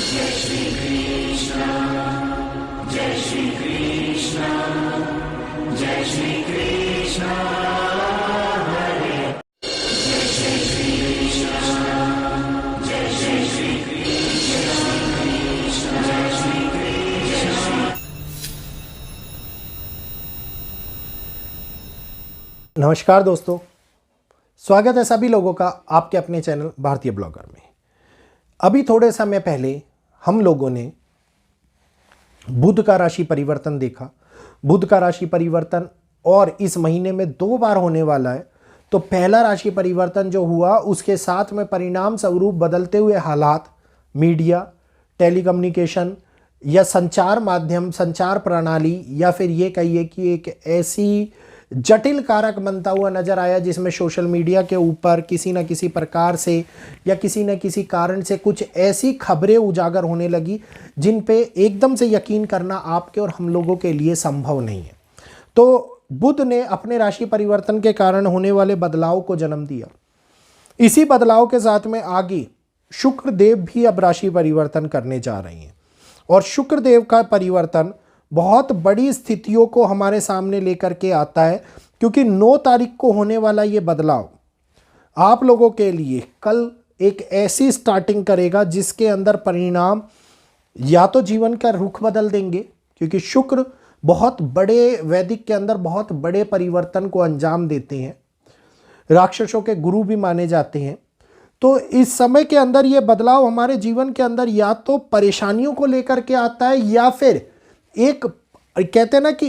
जय श्री कृष्ण जय श्री कृष्ण जय श्री कृष्ण हरे जय श्री कृष्ण जय श्री कृष्ण जय श्री कृष्ण। नमस्कार दोस्तों, स्वागत है सभी लोगों का आपके अपने चैनल भारतीय ब्लॉगर में। अभी थोड़े समय पहले हम लोगों ने बुध का राशि परिवर्तन देखा। बुध का राशि परिवर्तन और इस महीने में 2 बार होने वाला है। तो पहला राशि परिवर्तन जो हुआ उसके साथ में परिणाम स्वरूप बदलते हुए हालात, मीडिया, टेलीकम्युनिकेशन या संचार माध्यम, संचार प्रणाली, या फिर ये कहिए कि एक ऐसी जटिल कारक बनता हुआ नजर आया जिसमें सोशल मीडिया के ऊपर किसी न किसी प्रकार से या किसी न किसी कारण से कुछ ऐसी खबरें उजागर होने लगी जिन पे एकदम से यकीन करना आपके और हम लोगों के लिए संभव नहीं है। तो बुध ने अपने राशि परिवर्तन के कारण होने वाले बदलाव को जन्म दिया। इसी बदलाव के साथ में आगे शुक्र देव भी अब राशि परिवर्तन करने जा रहे हैं और शुक्र देव का परिवर्तन बहुत बड़ी स्थितियों को हमारे सामने लेकर के आता है, क्योंकि 9 तारीख को होने वाला ये बदलाव आप लोगों के लिए कल एक ऐसी स्टार्टिंग करेगा जिसके अंदर परिणाम या तो जीवन का रुख बदल देंगे, क्योंकि शुक्र बहुत बड़े वैदिक के अंदर बहुत बड़े परिवर्तन को अंजाम देते हैं, राक्षसों के गुरु भी माने जाते हैं। तो इस समय के अंदर ये बदलाव हमारे जीवन के अंदर या तो परेशानियों को लेकर के आता है या फिर एक कहते हैं ना कि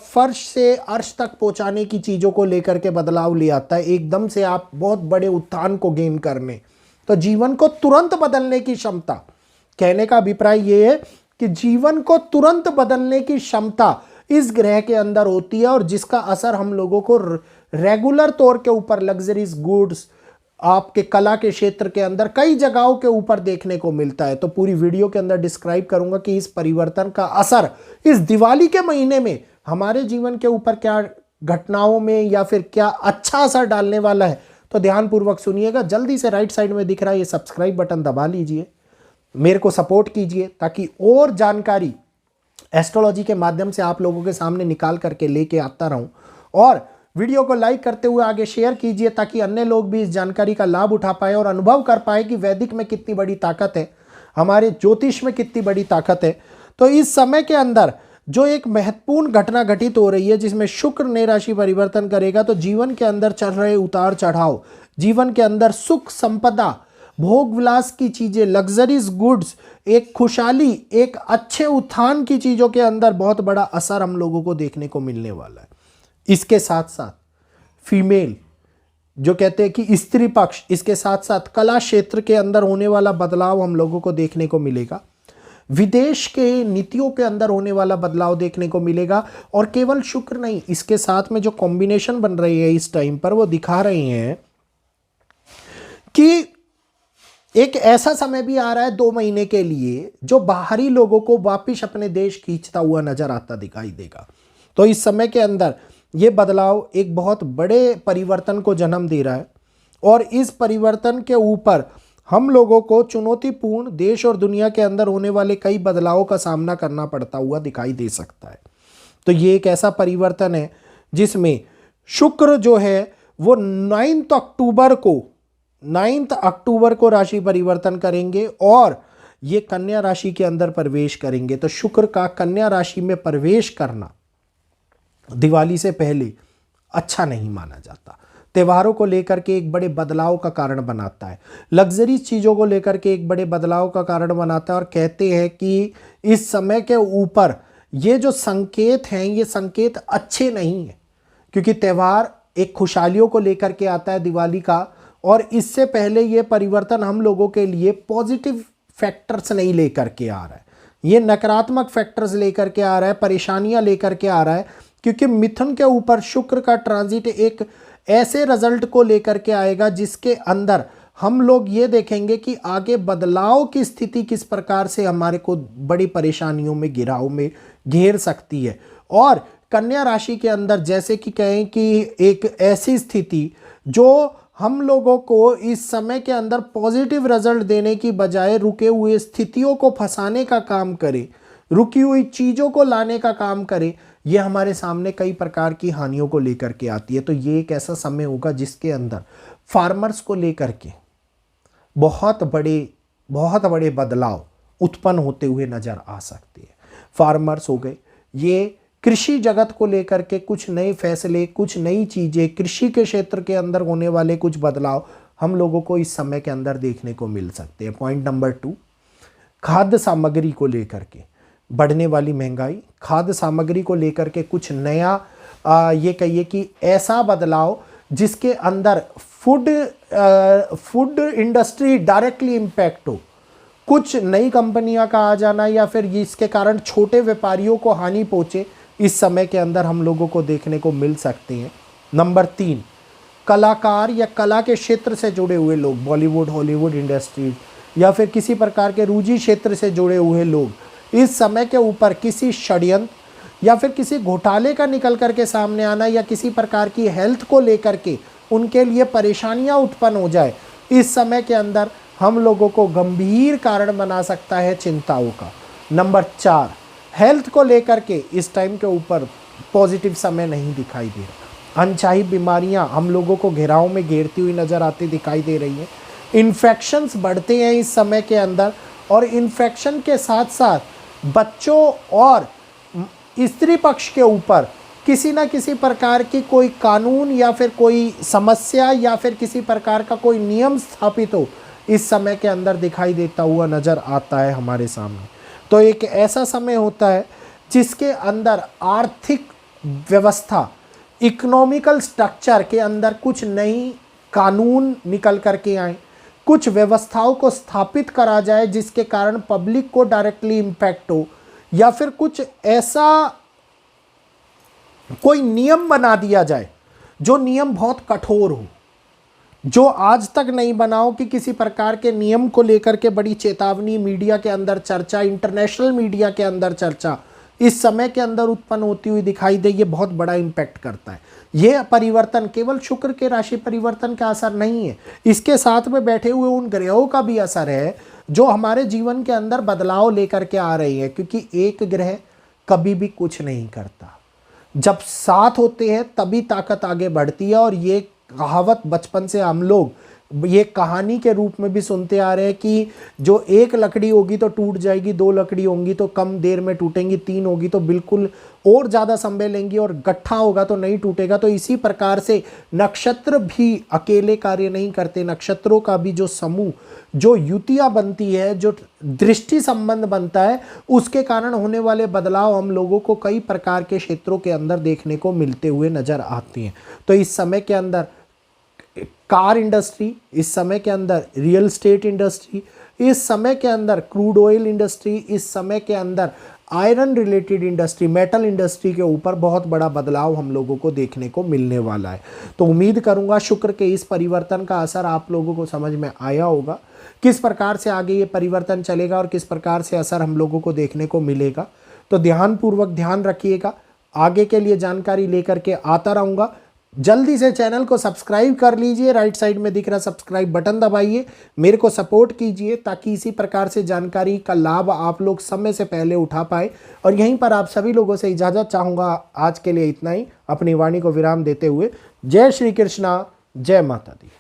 फर्श से अर्श तक पहुंचाने की चीज़ों को लेकर के बदलाव ले आता है। एकदम से आप बहुत बड़े उत्थान को गेन करने, तो जीवन को तुरंत बदलने की क्षमता, कहने का अभिप्राय ये है कि जीवन को तुरंत बदलने की क्षमता इस ग्रह के अंदर होती है और जिसका असर हम लोगों को रेगुलर तौर के ऊपर लग्जरीज गुड्स, आपके कला के क्षेत्र के अंदर कई जगहों के ऊपर देखने को मिलता है। तो पूरी वीडियो के अंदर डिस्क्राइब करूंगा कि इस परिवर्तन का असर इस दिवाली के महीने में हमारे जीवन के ऊपर क्या घटनाओं में या फिर क्या अच्छा असर डालने वाला है। तो ध्यानपूर्वक सुनिएगा। जल्दी से राइट साइड में दिख रहा है ये सब्सक्राइब बटन दबा लीजिए, मेरे को सपोर्ट कीजिए ताकि और जानकारी एस्ट्रोलॉजी के माध्यम से आप लोगों के सामने निकाल करके लेके आता रहूं। और वीडियो को लाइक करते हुए आगे शेयर कीजिए ताकि अन्य लोग भी इस जानकारी का लाभ उठा पाए और अनुभव कर पाए कि वैदिक में कितनी बड़ी ताकत है, हमारे ज्योतिष में कितनी बड़ी ताकत है। तो इस समय के अंदर जो एक महत्वपूर्ण घटना घटित हो रही है जिसमें शुक्र ने राशि परिवर्तन करेगा, तो जीवन के अंदर चल रहे उतार चढ़ाव, जीवन के अंदर सुख संपदा, भोग विलास की चीजें, लग्जरीज गुड्स, एक खुशहाली, एक अच्छे उत्थान की चीजों के अंदर बहुत बड़ा असर हम लोगों को देखने को मिलने वाला है। इसके साथ साथ फीमेल जो कहते हैं कि स्त्री पक्ष, इसके साथ साथ कला क्षेत्र के अंदर होने वाला बदलाव हम लोगों को देखने को मिलेगा। विदेश के नीतियों के अंदर होने वाला बदलाव देखने को मिलेगा। और केवल शुक्र नहीं, इसके साथ में जो कॉम्बिनेशन बन रही है इस टाइम पर वो दिखा रहे हैं कि एक ऐसा समय भी आ रहा है 2 महीने के लिए जो बाहरी लोगों को वापिस अपने देश खींचता हुआ नजर आता दिखाई देगा। तो इस समय के अंदर ये बदलाव एक बहुत बड़े परिवर्तन को जन्म दे रहा है और इस परिवर्तन के ऊपर हम लोगों को चुनौतीपूर्ण देश और दुनिया के अंदर होने वाले कई बदलावों का सामना करना पड़ता हुआ दिखाई दे सकता है। तो ये एक ऐसा परिवर्तन है जिसमें शुक्र जो है वो 9 अक्टूबर को राशि परिवर्तन करेंगे और ये कन्या राशि के अंदर प्रवेश करेंगे। तो शुक्र का कन्या राशि में प्रवेश करना दिवाली से पहले अच्छा नहीं माना जाता। त्योहारों को लेकर के एक बड़े बदलाव का कारण बनाता है, लग्जरी चीज़ों को लेकर के एक बड़े बदलाव का कारण बनाता है। और कहते हैं कि इस समय के ऊपर ये जो संकेत हैं ये संकेत अच्छे नहीं हैं, क्योंकि त्यौहार एक खुशहालियों को लेकर के आता है दिवाली का, और इससे पहले ये परिवर्तन हम लोगों के लिए पॉजिटिव फैक्टर्स नहीं लेकर के आ रहा है, ये नकारात्मक फैक्टर्स लेकर के आ रहा है, परेशानियां लेकर के आ रहा है। क्योंकि मिथुन के ऊपर शुक्र का ट्रांजिट एक ऐसे रिजल्ट को लेकर के आएगा जिसके अंदर हम लोग ये देखेंगे कि आगे बदलाव की स्थिति किस प्रकार से हमारे को बड़ी परेशानियों में, गिराव में घेर सकती है। और कन्या राशि के अंदर जैसे कि कहें कि एक ऐसी स्थिति जो हम लोगों को इस समय के अंदर पॉजिटिव रिजल्ट देने की बजाय रुके हुए स्थितियों को फंसाने का काम करे, रुकी हुई चीज़ों को लाने का काम करे, ये हमारे सामने कई प्रकार की हानियों को लेकर के आती है। तो ये एक ऐसा समय होगा जिसके अंदर फार्मर्स को लेकर के बहुत बड़े बदलाव उत्पन्न होते हुए नजर आ सकते हैं। फार्मर्स हो गए, ये कृषि जगत को लेकर के कुछ नए फैसले, कुछ नई चीज़ें, कृषि के क्षेत्र के अंदर होने वाले कुछ बदलाव हम लोगों को इस समय के अंदर देखने को मिल सकते हैं। पॉइंट नंबर 2, खाद्य सामग्री को लेकर के बढ़ने वाली महंगाई, खाद्य सामग्री को लेकर के कुछ नया ये कहिए कि ऐसा बदलाव जिसके अंदर फूड इंडस्ट्री डायरेक्टली इम्पैक्ट हो, कुछ नई कंपनियां का आ जाना या फिर इसके कारण छोटे व्यापारियों को हानि पहुंचे, इस समय के अंदर हम लोगों को देखने को मिल सकते हैं। नंबर 3, कलाकार या कला के क्षेत्र से जुड़े हुए लोग, बॉलीवुड, हॉलीवुड इंडस्ट्रीज या फिर किसी प्रकार के रुचि क्षेत्र से जुड़े हुए लोग इस समय के ऊपर किसी षड्यंत्र या फिर किसी घोटाले का निकल करके सामने आना या किसी प्रकार की हेल्थ को लेकर के उनके लिए परेशानियां उत्पन्न हो जाए, इस समय के अंदर हम लोगों को गंभीर कारण बना सकता है चिंताओं का। नंबर 4, हेल्थ को लेकर के इस टाइम के ऊपर पॉजिटिव समय नहीं दिखाई दे रहा। अनचाही बीमारियां हम लोगों को घेराव में घेरती हुई नजर आती दिखाई दे रही हैं। इन्फेक्शंस बढ़ते हैं इस समय के अंदर, और इन्फेक्शन के साथ साथ बच्चों और स्त्री पक्ष के ऊपर किसी ना किसी प्रकार की कोई कानून या फिर कोई समस्या या फिर किसी प्रकार का कोई नियम स्थापित हो, इस समय के अंदर दिखाई देता हुआ नज़र आता है हमारे सामने। तो एक ऐसा समय होता है जिसके अंदर आर्थिक व्यवस्था, इकोनॉमिकल स्ट्रक्चर के अंदर कुछ नई कानून निकल करके आए, कुछ व्यवस्थाओं को स्थापित करा जाए जिसके कारण पब्लिक को डायरेक्टली इम्पैक्ट हो, या फिर कुछ ऐसा कोई नियम बना दिया जाए जो नियम बहुत कठोर हो, जो आज तक नहीं बना हो, कि किसी प्रकार के नियम को लेकर के बड़ी चेतावनी, मीडिया के अंदर चर्चा, इंटरनेशनल मीडिया के अंदर चर्चा इस समय के अंदर उत्पन्न होती हुई दिखाई दे। ये बहुत बड़ा इम्पैक्ट करता है। ये परिवर्तन केवल शुक्र के राशि परिवर्तन का असर नहीं है, इसके साथ में बैठे हुए उन ग्रहों का भी असर है जो हमारे जीवन के अंदर बदलाव लेकर के आ रही है। क्योंकि एक ग्रह कभी भी कुछ नहीं करता, जब साथ होते हैं तभी ताकत आगे बढ़ती है। और ये कहावत बचपन से हम लोग ये कहानी के रूप में भी सुनते आ रहे हैं कि जो एक लकड़ी होगी तो टूट जाएगी, 2 लकड़ी होंगी तो कम देर में टूटेंगी, 3 होगी तो बिल्कुल और ज़्यादा समय लेंगी, और गट्ठा होगा तो नहीं टूटेगा। तो इसी प्रकार से नक्षत्र भी अकेले कार्य नहीं करते। नक्षत्रों का भी जो समूह, जो युतियाँ बनती है, जो दृष्टि संबंध बनता है, उसके कारण होने वाले बदलाव हम लोगों को कई प्रकार के क्षेत्रों के अंदर देखने को मिलते हुए नजर आते हैं। तो इस समय के अंदर कार इंडस्ट्री, इस समय के अंदर रियल स्टेट इंडस्ट्री, इस समय के अंदर क्रूड ऑयल इंडस्ट्री, इस समय के अंदर iron related industry, metal industry के ऊपर बहुत बड़ा बदलाव हम लोगों को देखने को मिलने वाला है। तो उम्मीद करूंगा शुक्र के इस परिवर्तन का असर आप लोगों को समझ में आया होगा, किस प्रकार से आगे ये परिवर्तन चलेगा और किस प्रकार से असर हम लोगों को देखने को मिलेगा। तो ध्यानपूर्वक ध्यान रखिएगा, आगे के लिए जानकारी लेकर के आता रहूँगा। जल्दी से चैनल को सब्सक्राइब कर लीजिए, राइट साइड में दिख रहा सब्सक्राइब बटन दबाइए, मेरे को सपोर्ट कीजिए ताकि इसी प्रकार से जानकारी का लाभ आप लोग समय से पहले उठा पाए। और यहीं पर आप सभी लोगों से इजाज़त चाहूँगा। आज के लिए इतना ही, अपनी वाणी को विराम देते हुए जय श्री कृष्णा, जय माता दी।